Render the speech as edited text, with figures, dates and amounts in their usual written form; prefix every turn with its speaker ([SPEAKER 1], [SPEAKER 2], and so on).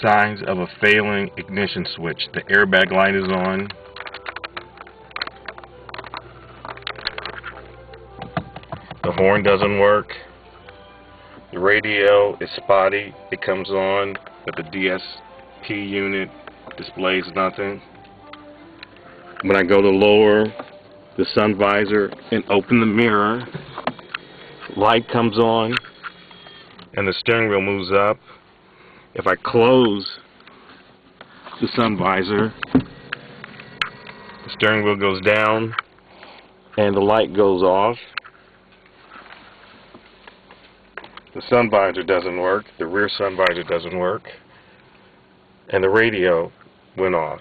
[SPEAKER 1] signs of a failing ignition switch. The airbag light is on. The horn doesn't work. The radio is spotty. It comes on, but the DSP unit displays nothing. When I go to lower the sun visor and open the mirror, light comes on and the steering wheel moves up. If I close the sun visor, the steering wheel goes down and the light goes off. The sun visor doesn't work, the rear sun visor doesn't work, and the radio went off.